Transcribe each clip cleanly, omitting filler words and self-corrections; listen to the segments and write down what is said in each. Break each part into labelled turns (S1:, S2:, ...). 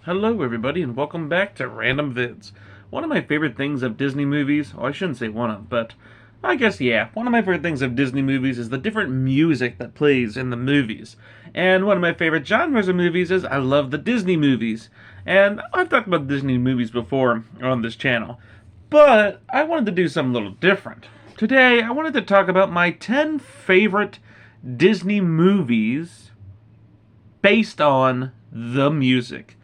S1: Hello everybody and welcome back to Random Vids. One of my favorite things of Disney movies, I shouldn't say one of, but I guess yeah, one of my favorite things of Disney movies is the different music that plays in the movies. And one of my favorite genres of movies is I love the Disney movies. And I've talked about Disney movies before on this channel, but I wanted to do something a little different. Today I wanted to talk about my 10 favorite Disney movies based on the music.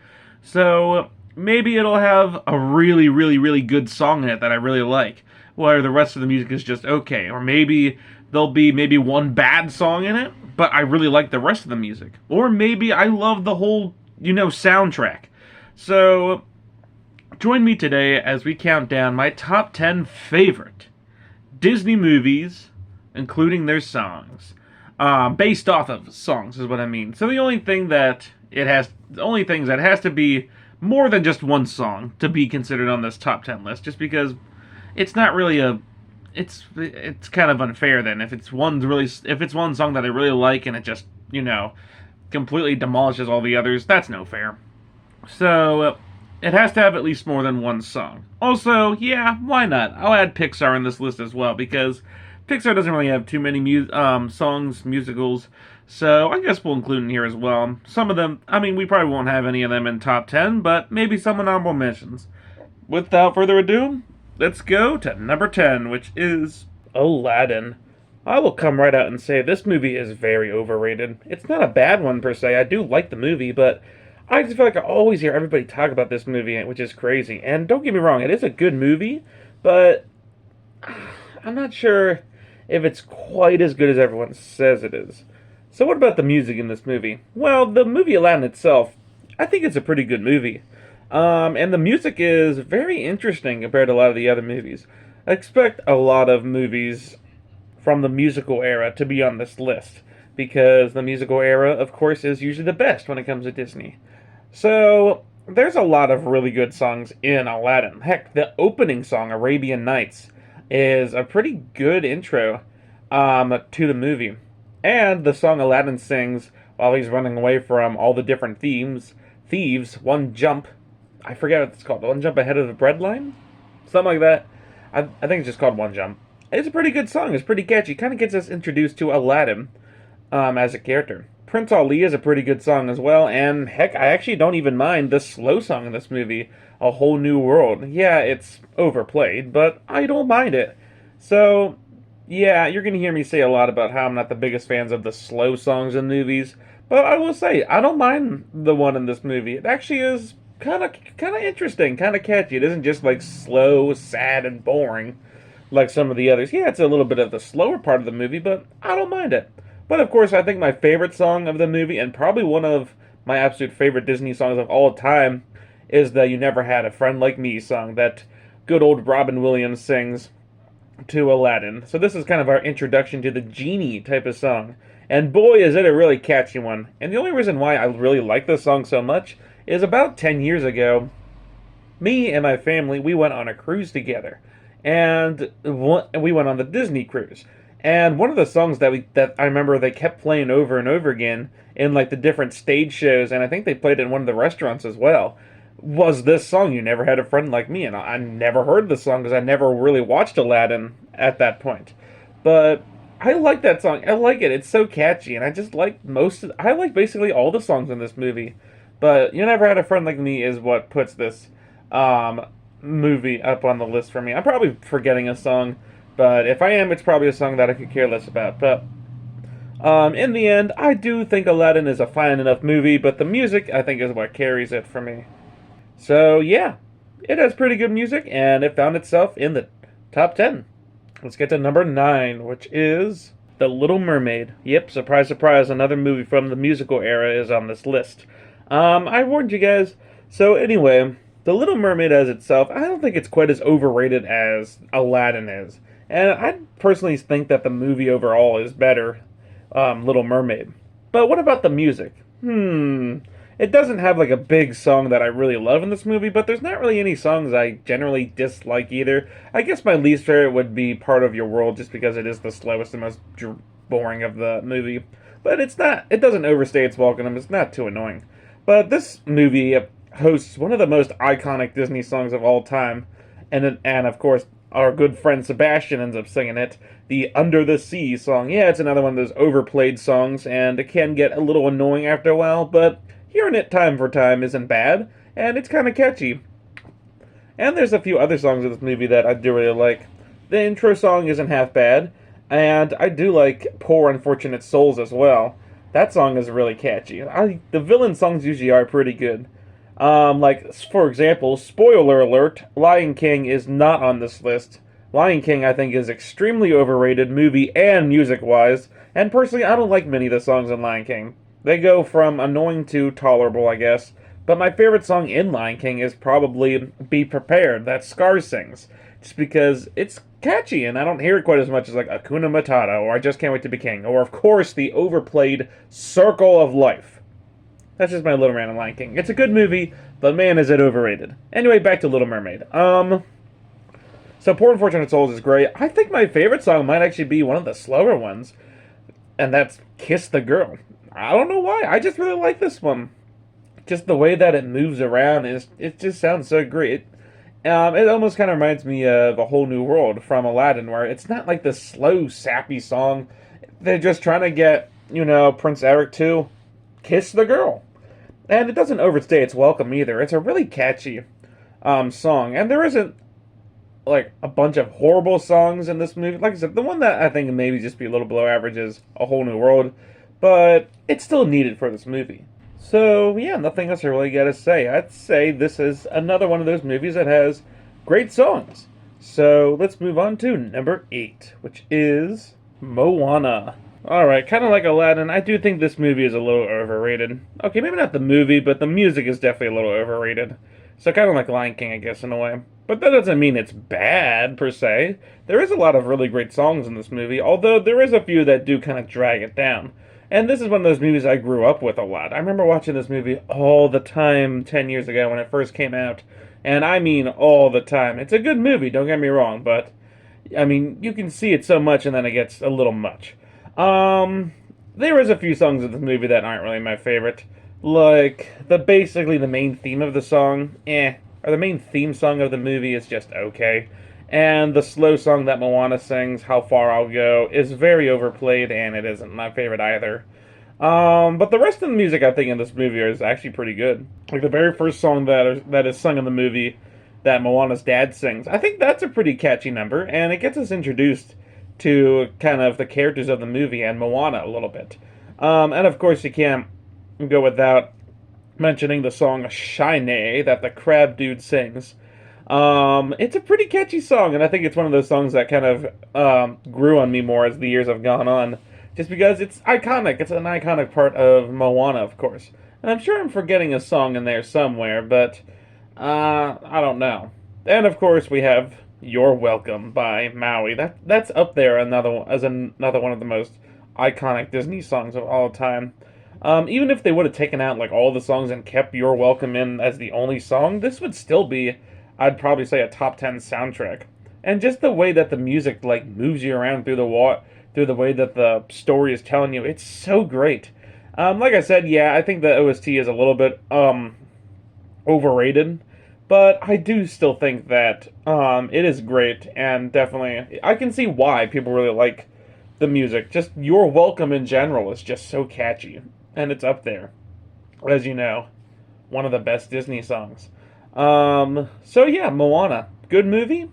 S1: So maybe it'll have a really good song in it that I really like, while the rest of the music is just okay. Or maybe there'll be one bad song in it, but I really like the rest of the music. Or maybe I love the whole, soundtrack. So join me today as we count down my top 10 favorite Disney movies, including their songs. Based off of songs is what I mean. So the only things that it has to be more than just one song to be considered on this top 10 list, just because it's not really it's kind of unfair then if it's one song that I really like and it just, completely demolishes all the others. That's no fair. So it has to have at least more than one song. Also, yeah, why not? I'll add Pixar in this list as well, because Pixar doesn't really have too many musicals, so I guess we'll include in here as well. Some of them, we probably won't have any of them in top 10, but maybe some honorable mentions. Without further ado, let's go to number 10, which is Aladdin. I will come right out and say this movie is very overrated. It's not a bad one per se. I do like the movie, but I just feel like I always hear everybody talk about this movie, which is crazy. And don't get me wrong, it is a good movie, but I'm not sure if it's quite as good as everyone says it is. So what about the music in this movie? Well, the movie Aladdin itself, I think it's a pretty good movie. And the music is very interesting compared to a lot of the other movies. I expect a lot of movies from the musical era to be on this list, because the musical era, of course, is usually the best when it comes to Disney. So there's a lot of really good songs in Aladdin. Heck, the opening song, Arabian Nights, is a pretty good intro to the movie. And the song Aladdin sings while he's running away from all the different thieves, one jump, I forget what it's called, one jump ahead of the breadline? Something like that. I think it's just called One Jump. It's a pretty good song, it's pretty catchy, kind of gets us introduced to Aladdin as a character. Prince Ali is a pretty good song as well, and heck, I actually don't even mind the slow song in this movie, A Whole New World. Yeah, it's overplayed, but I don't mind it. So, yeah, you're going to hear me say a lot about how I'm not the biggest fans of the slow songs in movies, but I will say, I don't mind the one in this movie. It actually is kind of interesting, kind of catchy. It isn't just like slow, sad, and boring like some of the others. Yeah, it's a little bit of the slower part of the movie, but I don't mind it. But of course, I think my favorite song of the movie, and probably one of my absolute favorite Disney songs of all time, is the You Never Had a Friend Like Me song that good old Robin Williams sings to Aladdin. So this is kind of our introduction to the genie type of song. And boy, is it a really catchy one. And the only reason why I really like this song so much is about 10 years ago, me and my family, we went on a cruise together. And we went on the Disney cruise. And one of the songs that I remember they kept playing over and over again in like the different stage shows, and I think they played it in one of the restaurants as well, was this song, You Never Had a Friend Like Me. And I never heard the song because I never really watched Aladdin at that point. But I like that song. I like it. It's so catchy, and I just like I like basically all the songs in this movie. But You Never Had a Friend Like Me is what puts this movie up on the list for me. I'm probably forgetting a song, but if I am, it's probably a song that I could care less about. But in the end, I do think Aladdin is a fine enough movie, but the music, I think, is what carries it for me. So, yeah, it has pretty good music, and it found itself in the top 10. Let's get to number 9, which is The Little Mermaid. Yep, surprise, surprise, another movie from the musical era is on this list. I warned you guys. So, anyway, The Little Mermaid as itself, I don't think it's quite as overrated as Aladdin is. And I personally think that the movie overall is better, Little Mermaid. But what about the music? It doesn't have like a big song that I really love in this movie, but there's not really any songs I generally dislike either. I guess my least favorite would be Part of Your World, just because it is the slowest and most boring of the movie. But it doesn't overstay its welcome, it's not too annoying. But this movie, hosts one of the most iconic Disney songs of all time, and of course our good friend Sebastian ends up singing it, the Under the Sea song. Yeah, it's another one of those overplayed songs, and it can get a little annoying after a while, but hearing it time for time isn't bad, and it's kind of catchy. And there's a few other songs in this movie that I do really like. The intro song isn't half bad, and I do like Poor Unfortunate Souls as well. That song is really catchy. The villain songs usually are pretty good. Like, for example, spoiler alert, Lion King is not on this list. Lion King, I think, is extremely overrated, movie and music-wise, and personally, I don't like many of the songs in Lion King. They go from annoying to tolerable, I guess. But my favorite song in Lion King is probably Be Prepared, that Scar sings. Just because it's catchy, and I don't hear it quite as much as like Akuna Matata, or I Just Can't Wait to Be King, or of course the overplayed Circle of Life. That's just my little rant on Lion King. It's a good movie, but man, is it overrated. Anyway, back to Little Mermaid. So Poor Unfortunate Souls is great. I think my favorite song might actually be one of the slower ones, and that's Kiss the Girl. I don't know why. I just really like this one. Just the way that it moves around it just sounds so great. It almost kind of reminds me of A Whole New World from Aladdin, where it's not like the slow, sappy song. They're just trying to get, Prince Eric to kiss the girl. And it doesn't overstay its welcome either. It's a really catchy song. And there isn't, like, a bunch of horrible songs in this movie. Like I said, the one that I think maybe just be a little below average is A Whole New World. But it's still needed for this movie. So, yeah, nothing else I really gotta say. I'd say this is another one of those movies that has great songs. So, let's move on to number 8, which is Moana. Alright, kind of like Aladdin, I do think this movie is a little overrated. Okay, maybe not the movie, but the music is definitely a little overrated. So, kind of like Lion King, I guess, in a way. But that doesn't mean it's bad, per se. There is a lot of really great songs in this movie, although there is a few that do kind of drag it down. And this is one of those movies I grew up with a lot. I remember watching this movie all the time 10 years ago when it first came out. And I mean all the time. It's a good movie, don't get me wrong, but, I mean, you can see it so much and then it gets a little much. There is a few songs in this movie that aren't really my favorite. Like, basically the main theme of the song, or the main theme song of the movie is just okay. And the slow song that Moana sings, How Far I'll Go, is very overplayed, and it isn't my favorite either. But the rest of the music, I think, in this movie is actually pretty good. Like, the very first song that is sung in the movie that Moana's dad sings, I think that's a pretty catchy number, and it gets us introduced to kind of the characters of the movie and Moana a little bit. And, of course, you can't go without mentioning the song Shine that the crab dude sings. It's a pretty catchy song, and I think it's one of those songs that kind of grew on me more as the years have gone on, just because it's iconic. It's an iconic part of Moana, of course. And I'm sure I'm forgetting a song in there somewhere, but I don't know. And of course, we have You're Welcome by Maui. That's up there as another one of the most iconic Disney songs of all time. Even if they would have taken out like all the songs and kept You're Welcome in as the only song, this would still be, I'd probably say, a top 10 soundtrack. And just the way that the music like moves you around through the way that the story is telling you, it's so great. Like I said, yeah, I think the OST is a little bit overrated, but I do still think that it is great, and definitely I can see why people really like the music. Just You're Welcome in general is just so catchy, and it's up there, as you know, one of the best Disney songs. So yeah, Moana. Good movie,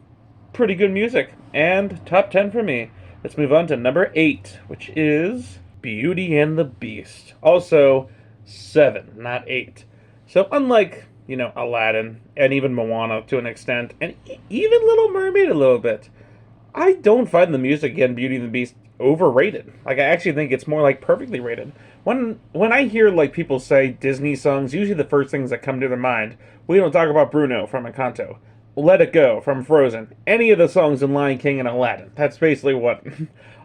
S1: pretty good music, and top 10 for me. Let's move on to number 8, which is Beauty and the Beast. Also, 7, not 8. So unlike, Aladdin, and even Moana to an extent, and even Little Mermaid a little bit, I don't find the music in Beauty and the Beast overrated. Like, I actually think it's more like perfectly rated. When I hear like people say Disney songs, usually the first things that come to their mind, we don't talk about Bruno from Encanto, Let It Go from Frozen, any of the songs in Lion King and Aladdin. That's basically what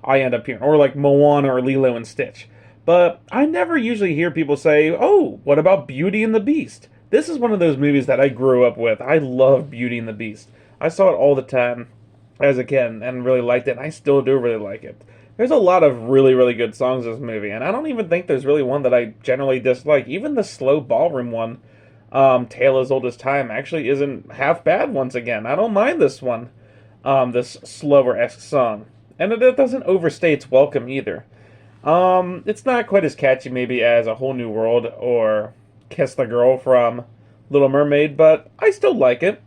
S1: I end up hearing. Or like Moana or Lilo and Stitch. But I never usually hear people say, oh, what about Beauty and the Beast? This is one of those movies that I grew up with. I love Beauty and the Beast. I saw it all the time as a kid and really liked it. And I still do really like it. There's a lot of really, really good songs in this movie, and I don't even think there's really one that I generally dislike. Even the slow ballroom one, Tale as Old as Time actually isn't half bad once again. I don't mind this one, this slower-esque song. And it doesn't overstay its welcome either. It's not quite as catchy maybe as A Whole New World or Kiss the Girl from Little Mermaid, but I still like it.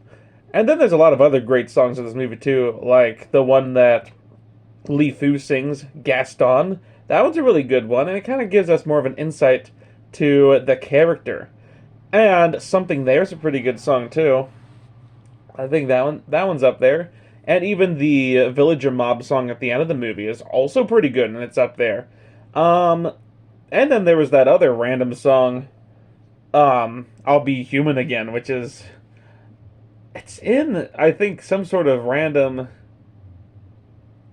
S1: And then there's a lot of other great songs in this movie too, like the one that Lee Fu sings, Gaston. That one's a really good one, and it kind of gives us more of an insight to the character. And Something There's a pretty good song too. I think that one's up there. And even the Villager Mob song at the end of the movie is also pretty good, and it's up there. Um, and then there was that other random song, I'll Be Human Again, which is it's in I think some sort of random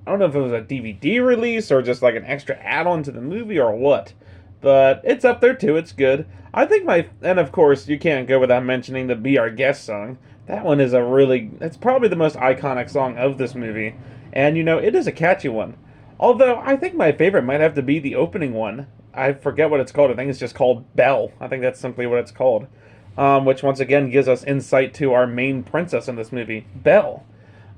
S1: I don't know if it was a DVD release or just like an extra add-on to the movie or what. But it's up there too, it's good. I think and of course, you can't go without mentioning the Be Our Guest song. That one is it's probably the most iconic song of this movie. And it is a catchy one. Although, I think my favorite might have to be the opening one. I forget what it's called. I think it's just called Belle. I think that's simply what it's called. Which once again gives us insight to our main princess in this movie, Belle.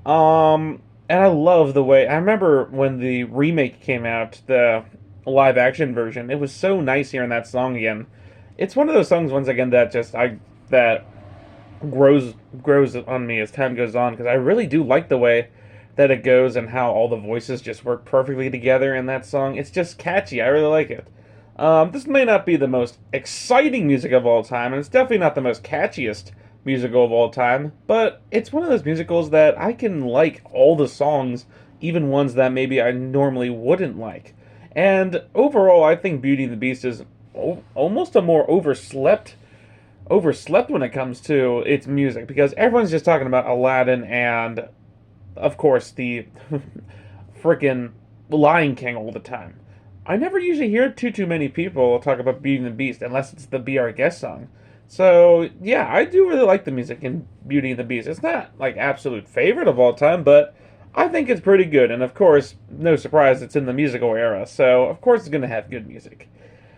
S1: And I love the way I remember when the remake came out, the live action version. It was so nice hearing that song again. It's one of those songs once again that that grows on me as time goes on, because I really do like the way that it goes and how all the voices just work perfectly together in that song. It's just catchy. I really like it. This may not be the most exciting music of all time, and it's definitely not the most catchiest musical of all time, but it's one of those musicals that I can like all the songs, even ones that maybe I normally wouldn't like. And overall, I think Beauty and the Beast is almost a more overslept when it comes to its music, because everyone's just talking about Aladdin and, of course, the frickin' Lion King all the time. I never usually hear too many people talk about Beauty and the Beast unless it's the Be Our Guest song. So, yeah, I do really like the music in Beauty and the Beast. It's not, like, absolute favorite of all time, but I think it's pretty good. And, of course, no surprise, it's in the musical era, so, of course, it's going to have good music.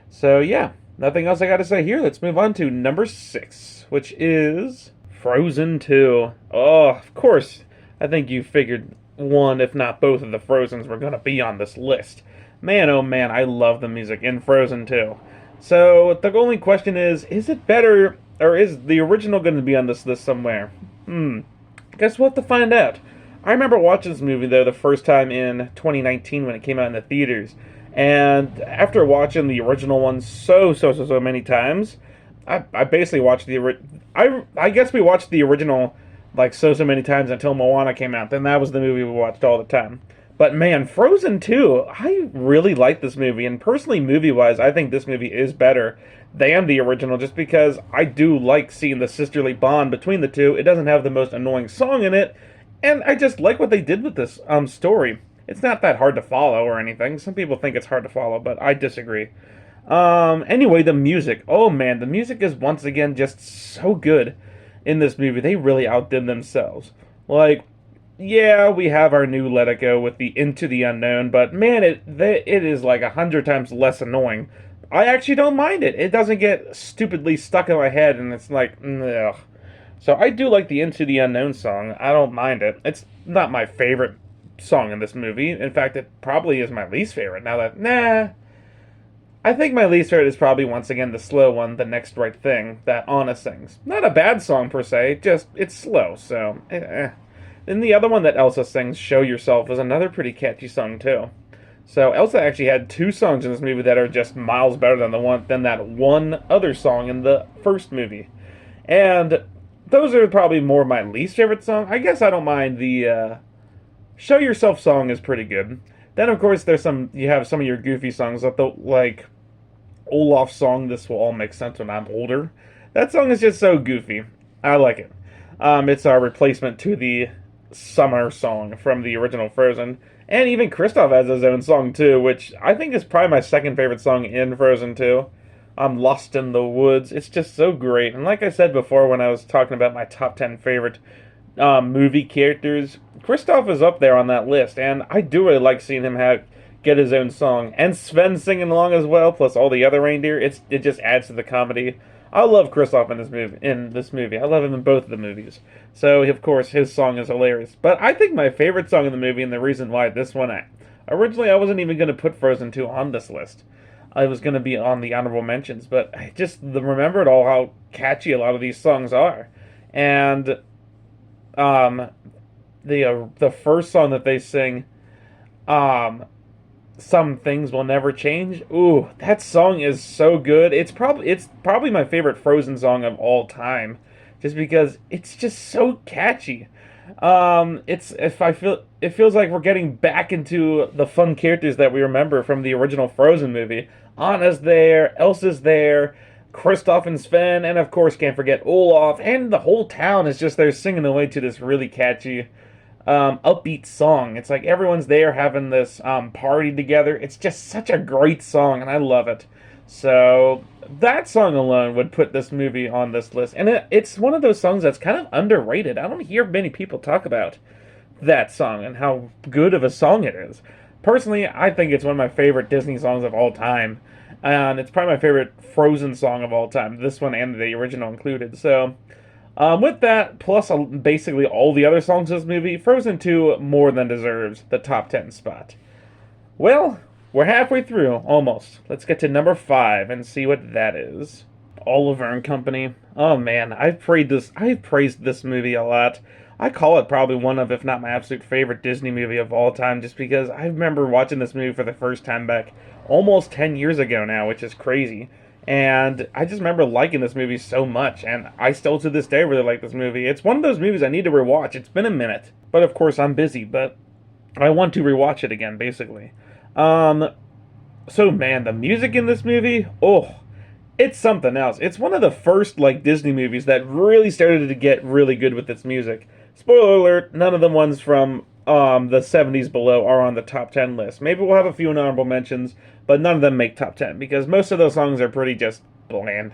S1: So, yeah, nothing else I got to say here. Let's move on to number 6, which is Frozen 2. Oh, of course, I think you figured one, if not both, of the Frozens were going to be on this list. Man, oh man, I love the music in Frozen 2. So, the only question is it better, or is the original going to be on this list somewhere? Guess we'll have to find out. I remember watching this movie, though, the first time in 2019 when it came out in the theaters. And after watching the original one so many times, I basically watched I guess we watched the original, like, so many times until Moana came out. Then that was the movie we watched all the time. But man, Frozen 2, I really like this movie, and personally, movie-wise, I think this movie is better than the original, just because I do like seeing the sisterly bond between the two. It doesn't have the most annoying song in it, and I just like what they did with this story. It's not that hard to follow or anything. Some people think it's hard to follow, but I disagree. Anyway, the music. Oh man, the music is once again just so good in this movie. They really outdid themselves. Like, yeah, we have our new Let It Go with the Into the Unknown, but man, it is like 100 times less annoying. I actually don't mind it. It doesn't get stupidly stuck in my head, and it's like, ugh. So I do like the Into the Unknown song. I don't mind it. It's not my favorite song in this movie. In fact, it probably is my least favorite. I think my least favorite is probably once again the slow one, The Next Right Thing, that Anna sings. Not a bad song per se, just it's slow, so And the other one that Elsa sings, Show Yourself, is another pretty catchy song too. So Elsa actually had 2 songs in this movie that are just miles better than that one other song in the first movie. And those are probably more my least favorite song. I guess I don't mind the Show Yourself song is pretty good. Then of course you have some of your goofy songs like Olaf's song, This Will All Make Sense When I'm Older. That song is just so goofy. I like it. It's our replacement to the summer song from the original Frozen. And even Kristoff has his own song too, which I think is probably my second favorite song in Frozen 2. I'm Lost in the Woods. It's just so great. And like I said before when I was talking about my top 10 favorite movie characters, Kristoff is up there on that list. And I do really like seeing him get his own song. And Sven singing along as well, plus all the other reindeer. It just adds to the comedy I love Kristoff in this movie. I love him in both of the movies. So of course his song is hilarious. But I think my favorite song in the movie, and the reason why this one, originally I wasn't even going to put Frozen 2 on this list. I was going to be on the honorable mentions, but I just remembered all how catchy a lot of these songs are, and um, the first song that they sing, um, "Some Things Will Never Change." Ooh, that song is so good. It's probably my favorite Frozen song of all time, just because it's just so catchy. It's if I feel it feels like we're getting back into the fun characters that we remember from the original Frozen movie. Anna's there, Elsa's there, Kristoff and Sven, and of course can't forget Olaf, and the whole town is just there singing away to this really catchy, upbeat song. It's like everyone's there having this party together. It's just such a great song, and I love it. So that song alone would put this movie on this list, and it's one of those songs that's kind of underrated. I don't hear many people talk about that song and how good of a song it is. Personally, I think it's one of my favorite Disney songs of all time, and it's probably my favorite Frozen song of all time. This one and the original included. So with that, plus basically all the other songs in this movie, Frozen 2 more than deserves the top 10 spot. Well, we're halfway through, almost. Let's get to number 5 and see what that is. Oliver and Company. Oh man, I've praised this movie a lot. I call it probably one of, if not my absolute favorite Disney movie of all time, just because I remember watching this movie for the first time back almost 10 years ago now, which is crazy. And I just remember liking this movie so much, and I still to this day really like this movie. It's one of those movies I need to rewatch. It's been a minute, but of course I'm busy, but I want to rewatch it again, basically. Um, so man, the music in this movie, oh, it's something else. It's one of the first like Disney movies that really started to get really good with its music. Spoiler alert, none of the ones from the 70s below are on the top 10 list. Maybe we'll have a few honorable mentions, but none of them make top 10 because most of those songs are pretty just bland.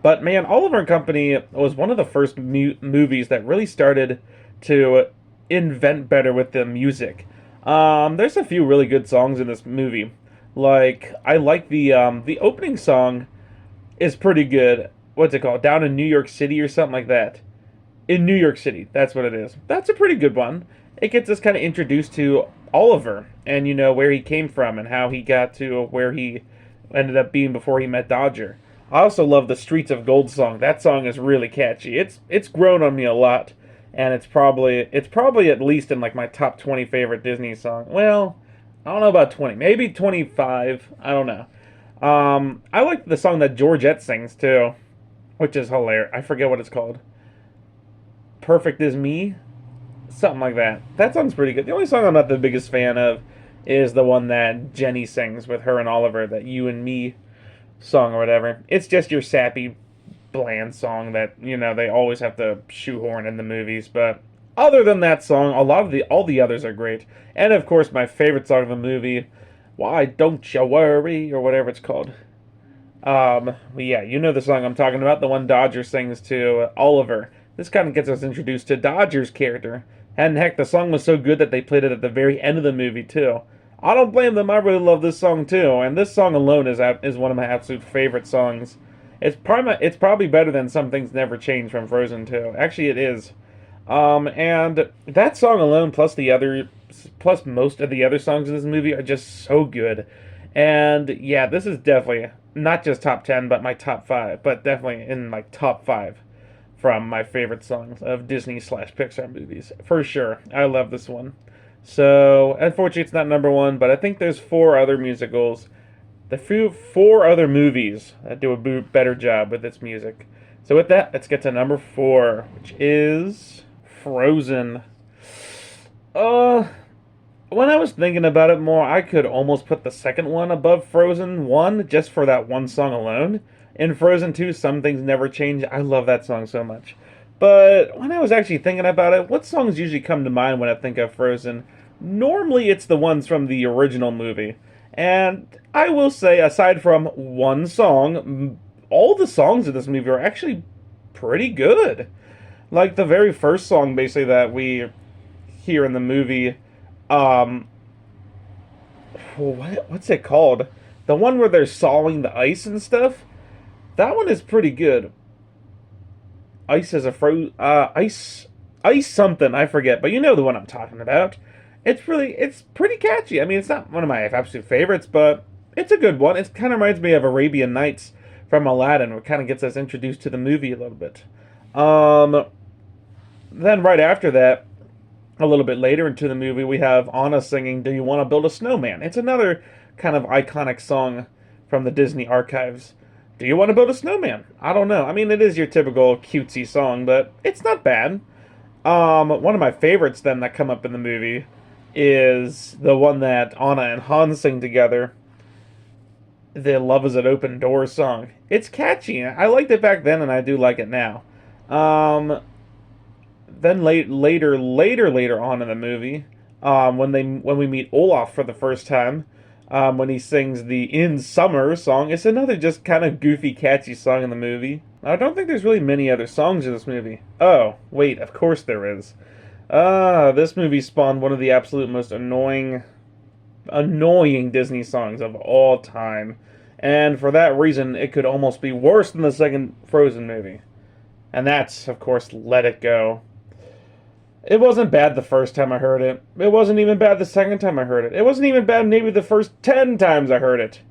S1: But man, Oliver and Company was one of the first movies that really started to invent better with the music. There's a few really good songs in this movie. Like I like the opening song is pretty good. What's it called? Down in New York City or something like that. In New York City, that's what it is. That's a pretty good one. It gets us kind of introduced to Oliver and where he came from and how he got to where he ended up being before he met Dodger. I also love the Streets of Gold song. That song is really catchy. It's grown on me a lot, and it's probably at least in like my top 20 favorite Disney song. Well, I don't know about 20, maybe 25. I don't know. I like the song that Georgette sings too, which is hilarious. I forget what it's called. Perfect as Me, something like that. That song's pretty good. The only song I'm not the biggest fan of is the one that Jenny sings with her and Oliver, that You and Me song or whatever. It's just your sappy, bland song that they always have to shoehorn in the movies. But other than that song, all the others are great. And of course, my favorite song of the movie, "Why Don't You Worry," or whatever it's called. Yeah, you know the song I'm talking about, the one Dodger sings to Oliver. This kind of gets us introduced to Dodger's character. And heck, the song was so good that they played it at the very end of the movie, too. I don't blame them, I really love this song, too. And this song alone is one of my absolute favorite songs. It's probably better than Some Things Never Change from Frozen 2. Actually, it is. And that song alone, plus most of the other songs in this movie are just so good. And yeah, this is definitely not just top 10, but my top 5. But definitely in my top 5 from my favorite songs of Disney/Pixar movies. For sure. I love this one. So, unfortunately, it's not number 1, but I think there's 4 other musicals. Four other movies that do a better job with its music. So with that, let's get to number 4, which is Frozen. When I was thinking about it more, I could almost put the second one above Frozen 1 just for that one song alone. In Frozen 2, Some Things Never Change. I love that song so much. But when I was actually thinking about it, what songs usually come to mind when I think of Frozen? Normally it's the ones from the original movie. And I will say, aside from one song, all the songs in this movie are actually pretty good. Like the very first song, basically, that we hear in the movie, what's it called? The one where they're sawing the ice and stuff? That one is pretty good. Ice is a ice something, I forget, but you know the one I'm talking about. It's pretty catchy. I mean, it's not one of my absolute favorites, but it's a good one. It kind of reminds me of Arabian Nights from Aladdin, which kind of gets us introduced to the movie a little bit. Um, then right after that, a little bit later into the movie, we have Anna singing "Do You Want to Build a Snowman?" It's another kind of iconic song from the Disney archives. Do you want to build a snowman? I don't know. I mean, it is your typical cutesy song, but it's not bad. One of my favorites then that come up in the movie is the one that Anna and Han sing together. The "Love Is an Open Door" song. It's catchy. I liked it back then, and I do like it now. Um, then later on in the movie, when we meet Olaf for the first time, when he sings the "In Summer" song, it's another just kind of goofy, catchy song in the movie. I don't think there's really many other songs in this movie. Oh, wait, of course there is. This movie spawned one of the absolute most annoying Disney songs of all time. And for that reason, it could almost be worse than the second Frozen movie. And that's, of course, Let It Go. It wasn't bad the first time I heard it. It wasn't even bad the second time I heard it. It wasn't even bad maybe the first 10 times I heard it.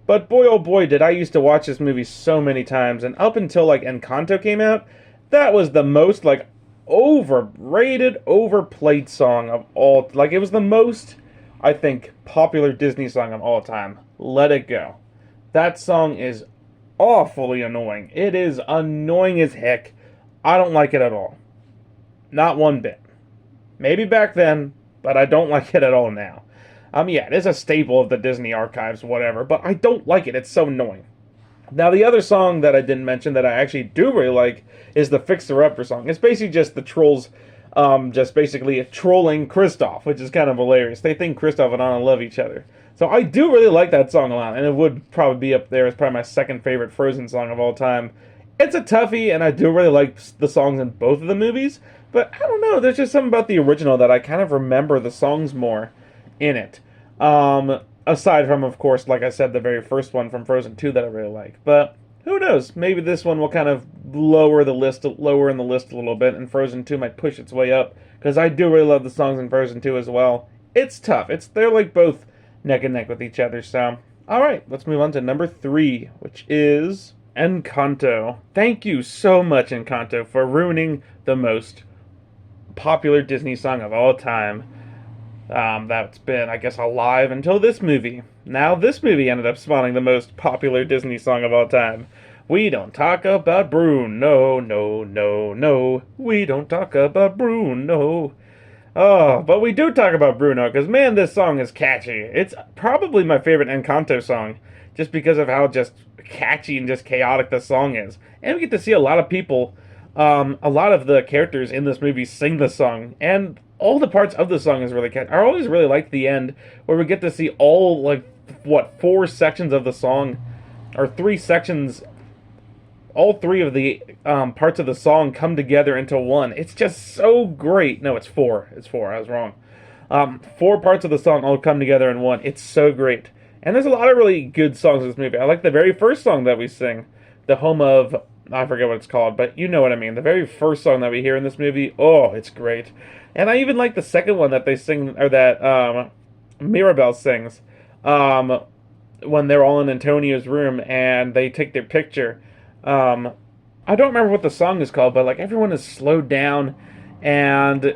S1: But boy oh boy did I used to watch this movie so many times, and up until like Encanto came out, that was the most like overrated, overplayed song of all. Like it was the most, I think, popular Disney song of all time. Let It Go. That song is awfully annoying. It is annoying as heck. I don't like it at all. Not one bit. Maybe back then, but I don't like it at all now. Yeah, it is a staple of the Disney archives, whatever, but I don't like it. It's so annoying. Now, the other song that I didn't mention that I actually do really like is the Fixer Upper song. It's basically just the trolls, just basically trolling Kristoff, which is kind of hilarious. They think Kristoff and Anna love each other. So I do really like that song a lot, and it would probably be up there as probably my second favorite Frozen song of all time. It's a toughie, and I do really like the songs in both of the movies, but I don't know, there's just something about the original that I kind of remember the songs more in it. Aside from, of course, like I said, the very first one from Frozen 2 that I really like. But who knows? Maybe this one will kind of lower in the list a little bit, and Frozen 2 might push its way up, because I do really love the songs in Frozen 2 as well. It's tough. They're like both neck and neck with each other. So, all right, let's move on to number 3, which is Encanto. Thank you so much, Encanto, for ruining the most popular Disney song of all time. That's been, I guess, alive until this movie. Now this movie ended up spawning the most popular Disney song of all time. We don't talk about Bruno, no, no, no. We don't talk about Bruno. Oh, but we do talk about Bruno, because, man, this song is catchy. It's probably my favorite Encanto song, just because of how just catchy and just chaotic the song is. And we get to see a lot of people, a lot of the characters in this movie sing the song, and all the parts of the song is really catchy. I always really like the end, where we get to see all, like, 4 sections of the song, or 3 sections, all 3 of the parts of the song come together into one. It's just so great. No, it's 4. It's 4. I was wrong. 4 parts of the song all come together in one. It's so great. And there's a lot of really good songs in this movie. I like the very first song that we sing, the home of, I forget what it's called, but you know what I mean. The very first song that we hear in this movie, oh, it's great. And I even like the second one that they sing, or that Mirabelle sings, when they're all in Antonio's room and they take their picture. I don't remember what the song is called, but like everyone is slowed down, and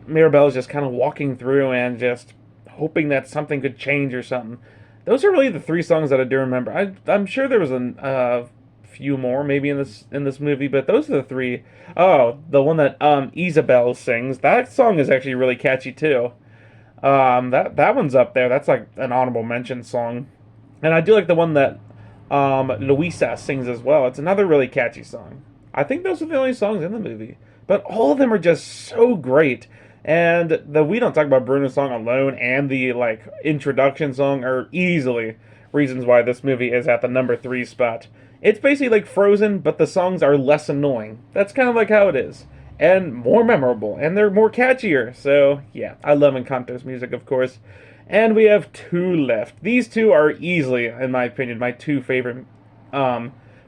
S1: Mirabelle is just kind of walking through and just hoping that something could change or something. Those are really the 3 songs that I do remember. I'm sure there was a few more maybe in this movie, but those are the 3. Oh, the one that Isabelle sings, that song is actually really catchy too. That one's up there. That's like an honorable mention song. And I do like the one that Luisa sings as well. It's another really catchy song. I think those are the only songs in the movie, but all of them are just so great. And the We Don't Talk About Bruno song alone and the like introduction song are easily reasons why this movie is at the number 3 spot. It's basically like Frozen, but the songs are less annoying. That's kind of like how it is. And more memorable, and they're more catchier. So, yeah, I love Encanto's music, of course. And we have 2 left. These 2 are easily, in my opinion, my 2 favorite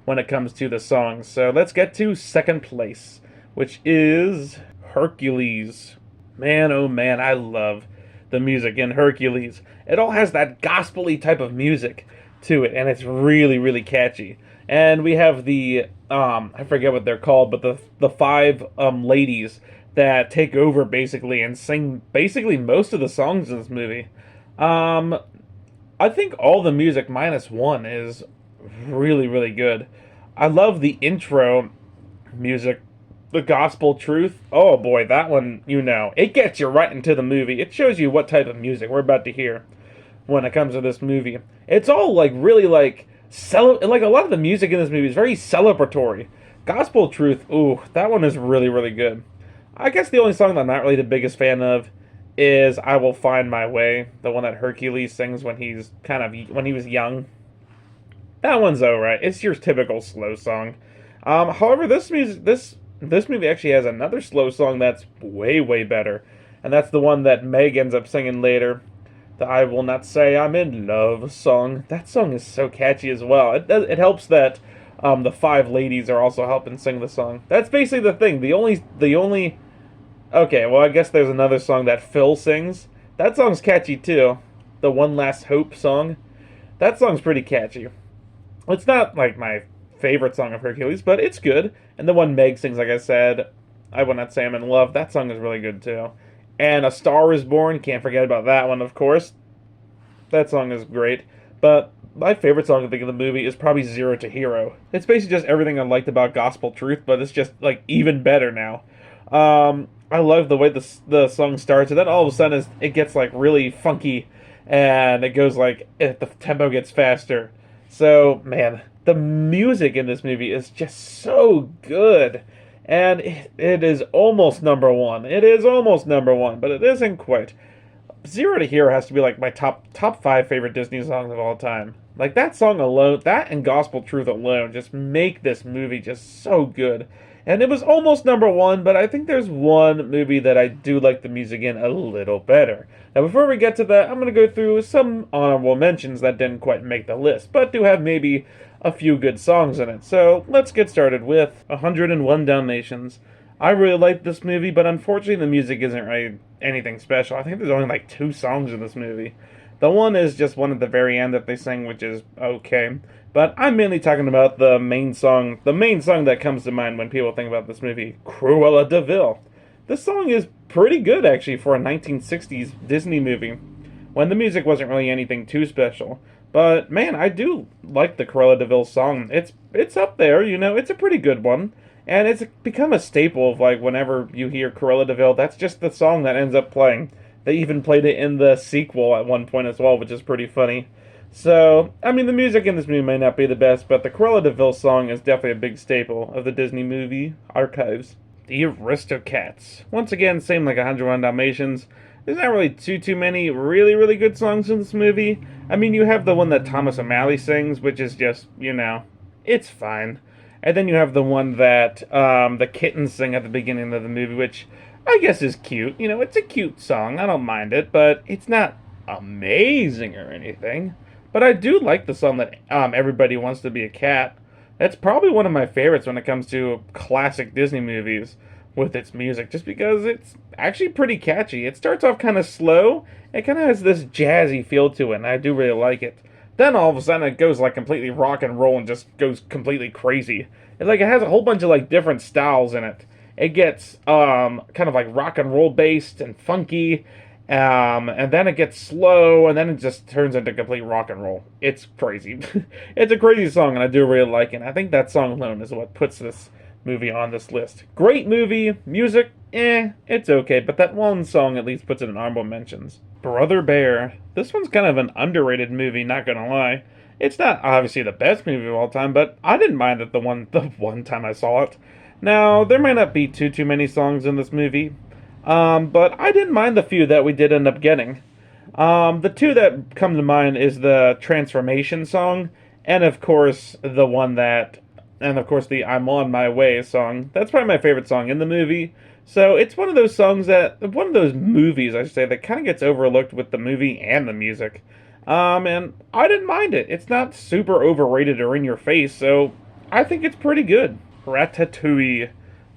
S1: when it comes to the songs. So let's get to second place, which is Hercules. Man, oh man, I love the music in Hercules. It all has that gospel-y type of music to it, and it's really, really catchy. And we have the I forget what they're called, but the five ladies that take over basically and sing basically most of the songs in this movie. Um, I think all the music minus one is really, really good. I love the intro music, the gospel truth. Oh boy, that one, it gets you right into the movie. It shows you what type of music we're about to hear when it comes to this movie. It's all like really like a lot of the music in this movie is very celebratory. Gospel truth, ooh, that one is really, really good. I guess the only song that I'm not really the biggest fan of is "I Will Find My Way," the one that Hercules sings when when he was young. That one's alright. It's your typical slow song. However, this movie actually has another slow song that's way, way better, and that's the one that Meg ends up singing later. The "I Will Not Say I'm in Love" song. That song is so catchy as well. It helps that the five ladies are also helping sing the song. That's basically the thing. The only Okay, well, I guess there's another song that Phil sings. That song's catchy too. The "One Last Hope" song. That song's pretty catchy. It's not like my favorite song of Hercules, but it's good. And the one Meg sings, like I said, "I Will Not Say I'm in Love," that song is really good too. And "A Star Is Born," can't forget about that one, of course. That song is great. But my favorite song I think of the movie is probably "Zero to Hero." It's basically just everything I liked about Gospel Truth, but it's just like even better now. I love the way the song starts, and then all of a sudden it gets like really funky, and it goes like the tempo gets faster. So man, the music in this movie is just so good, and it is almost number one. It is almost number one, but it isn't quite. "Zero to Hero" has to be like my top five favorite Disney songs of all time. Like that song alone, that and "Gospel Truth" alone, just make this movie just so good. And it was almost number one, but I think there's one movie that I do like the music in a little better. Now, before we get to that, I'm going to go through some honorable mentions that didn't quite make the list, but do have maybe a few good songs in it. So let's get started with 101 Dalmatians. I really like this movie, but unfortunately the music isn't really anything special. I think there's only like two songs in this movie. The one is just one at the very end that they sing, which is okay. But I'm mainly talking about the main song that comes to mind when people think about this movie, Cruella de Vil. This song is pretty good, actually, for a 1960s Disney movie, when the music wasn't really anything too special. But, man, I do like the Cruella de Vil song. It's up there, it's a pretty good one. And it's become a staple of, like, whenever you hear Cruella de Vil, that's just the song that ends up playing. They even played it in the sequel at one point as well, which is pretty funny. So, I mean, the music in this movie may not be the best, but the Cruella de Vil song is definitely a big staple of the Disney movie archives. The Aristocats. Once again, same like 101 Dalmatians. There's not really too many really, really good songs in this movie. I mean, you have the one that Thomas O'Malley sings, which is just, it's fine. And then you have the one that the kittens sing at the beginning of the movie, which I guess is cute. It's a cute song. I don't mind it, but it's not amazing or anything. But I do like the song that Everybody Wants to Be a Cat. That's probably one of my favorites when it comes to classic Disney movies with its music, just because it's actually pretty catchy. It starts off kind of slow. It kind of has this jazzy feel to it, and I do really like it. Then all of a sudden it goes like completely rock and roll and just goes completely crazy. It has a whole bunch of like different styles in it. It gets kind of like rock and roll based and funky. And then it gets slow, and then it just turns into complete rock and roll. It's crazy. It's a crazy song, and I do really like it. I think that song alone is what puts this movie on this list. Great movie. Music, it's okay, but that one song at least puts it in honorable mentions. Brother Bear. This one's kind of an underrated movie, not gonna lie. It's not obviously the best movie of all time, but I didn't mind it the one time I saw it. Now, there might not be too many songs in this movie, but I didn't mind the few that we did end up getting. The two that come to mind is the Transformation song, and of course the I'm on My Way song. That's probably my favorite song in the movie. So it's one of those movies, I should say, that kind of gets overlooked with the movie and the music. And I didn't mind it. It's not super overrated or in your face, so I think it's pretty good. Ratatouille.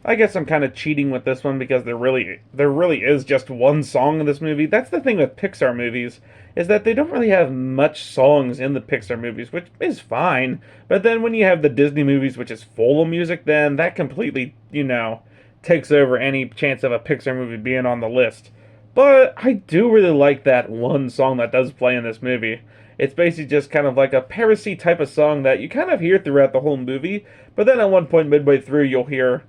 S1: I guess I'm kind of cheating with this one because there really is just one song in this movie. That's the thing with Pixar movies, is that they don't really have much songs in the Pixar movies, which is fine. But then when you have the Disney movies, which is full of music, then that completely, takes over any chance of a Pixar movie being on the list. But I do really like that one song that does play in this movie. It's basically just kind of like a parody type of song that you kind of hear throughout the whole movie, but then at one point midway through you'll hear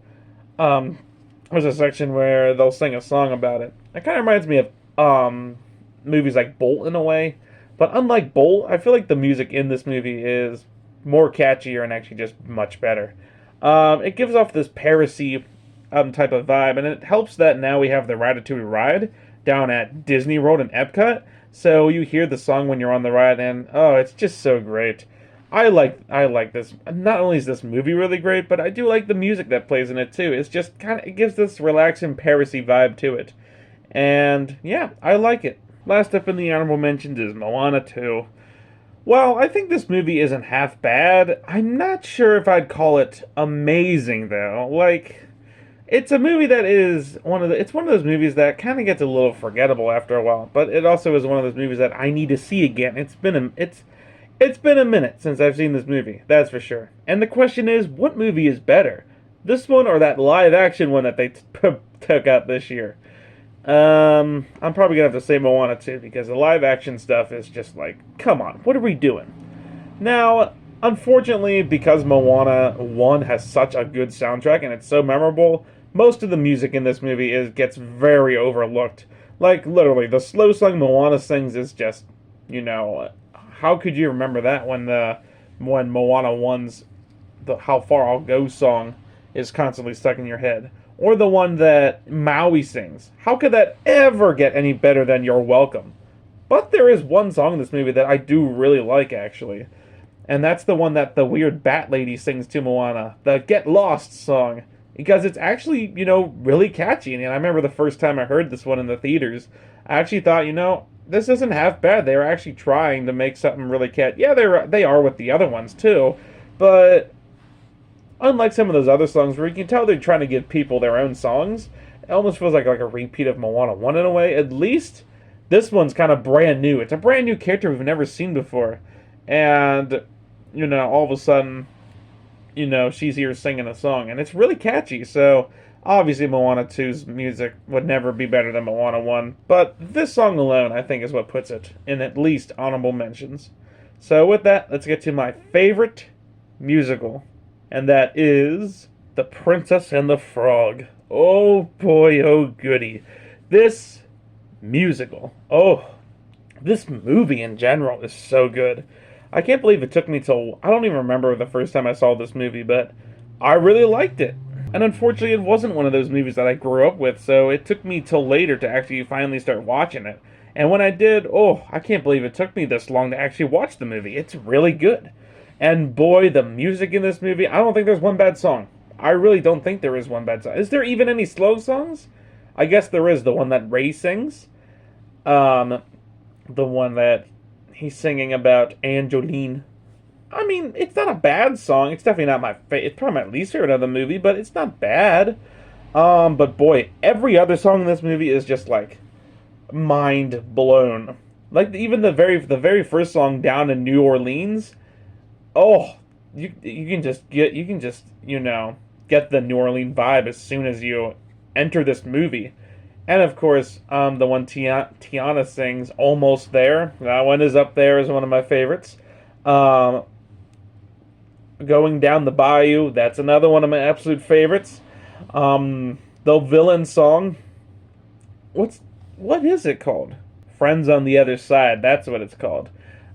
S1: there's a section where they'll sing a song about it. It kind of reminds me of movies like Bolt in a way, but unlike Bolt, I feel like the music in this movie is more catchier and actually just much better. It gives off this parody type of vibe, and it helps that now we have the Ratatouille ride down at Disney World in Epcot. So you hear the song when you're on the ride, and oh, it's just so great. I like this. Not only is this movie really great, but I do like the music that plays in it too. It's just it gives this relaxing Paris-y vibe to it. And yeah, I like it. Last up in the honorable mentions is Moana 2. Well, I think this movie isn't half bad. I'm not sure if I'd call it amazing though. It's a movie that is it's one of those movies that kind of gets a little forgettable after a while, but it also is one of those movies that I need to see again. It's been a minute since I've seen this movie, that's for sure. And the question is, what movie is better? This one or that live action one that they took out this year? I'm probably gonna have to say Moana 2 because the live action stuff is just like, come on, what are we doing? Now, unfortunately, because Moana 1 has such a good soundtrack and it's so memorable, most of the music in this movie gets very overlooked. Like, literally, the slow song Moana sings is just, how could you remember that when Moana 1's the How Far I'll Go song is constantly stuck in your head? Or the one that Maui sings. How could that ever get any better than You're Welcome? But there is one song in this movie that I do really like, actually. And that's the one that the weird bat lady sings to Moana. The Get Lost song. Because it's actually, really catchy. And I remember the first time I heard this one in the theaters, I actually thought, this isn't half bad. They were actually trying to make something really catchy. Yeah, they are with the other ones, too. But unlike some of those other songs where you can tell they're trying to give people their own songs, it almost feels like a repeat of Moana 1 in a way. At least this one's kind of brand new. It's a brand new character we've never seen before. And, all of a sudden, she's here singing a song. And it's really catchy. So, obviously, Moana 2's music would never be better than Moana 1. But this song alone, I think, is what puts it in at least honorable mentions. So, with that, let's get to my favorite musical. And that is The Princess and the Frog. Oh boy, oh goody. This musical, this movie in general is so good. I can't believe it took me till, I don't even remember the first time I saw this movie, but I really liked it. And unfortunately, it wasn't one of those movies that I grew up with, so it took me till later to actually finally start watching it. And when I did, I can't believe it took me this long to actually watch the movie. It's really good. And boy, the music in this movie, I don't think there's one bad song. I really don't think there is one bad song. Is there even any slow songs? I guess there is. The one that Ray sings. The one that he's singing about Angeline. I mean, it's not a bad song. It's definitely not my favorite. It's probably my least favorite of the movie, but it's not bad. But boy, every other song in this movie is just like mind blown. Like even the very first song, Down in New Orleans. You can just get the New Orleans vibe as soon as you enter this movie. And of course, the one Tiana sings, Almost There. That one is up there as one of my favorites. Going Down the Bayou, that's another one of my absolute favorites. The villain song, what is it called? Friends on the Other Side, that's what it's called.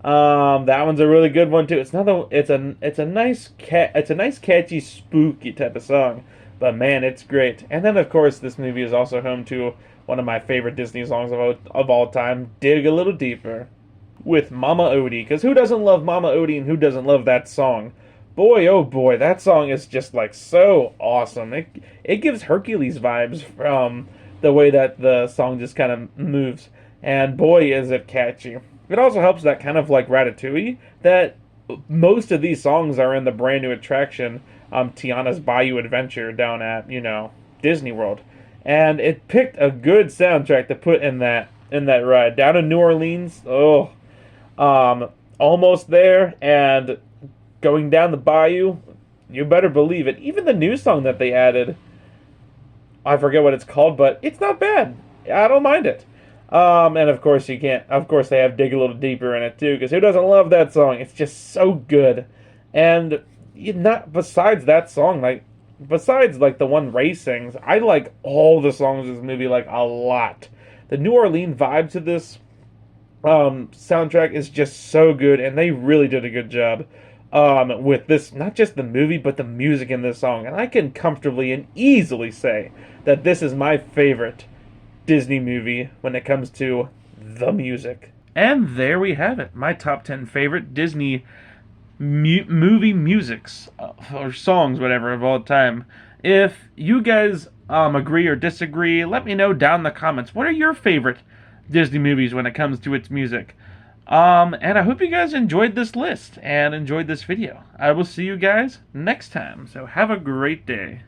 S1: That one's a really good one too. It's a nice catchy, spooky type of song. But man, it's great. And then of course this movie is also home to one of my favorite Disney songs of all time, Dig a Little Deeper, with Mama Odie. Because who doesn't love Mama Odie and who doesn't love that song? Boy, oh boy, that song is just like so awesome. It gives Hercules vibes from the way that the song just kind of moves. And boy, is it catchy. It also helps that kind of like Ratatouille, that most of these songs are in the brand new attraction, Tiana's Bayou Adventure down at, Disney World. And it picked a good soundtrack to put in that ride. Down in New Orleans, almost there, and going down the bayou, you better believe it. Even the new song that they added, I forget what it's called, but it's not bad. I don't mind it. And of course you can't. Of course they have Dig a Little Deeper in it too, because who doesn't love that song? It's just so good. And not besides that song, besides the one Ray sings, I like all the songs in this movie a lot. The New Orleans vibe to this soundtrack is just so good, and they really did a good job with this, not just the movie, but the music in this song. And I can comfortably and easily say that this is my favorite Disney movie when it comes to the music. And there we have it, my top 10 favorite Disney movie musics, or songs, whatever, of all time. If you guys agree or disagree, let me know down in the comments. What are your favorite Disney movies when it comes to its music? And I hope you guys enjoyed this list and enjoyed this video. I will see you guys next time, so have a great day.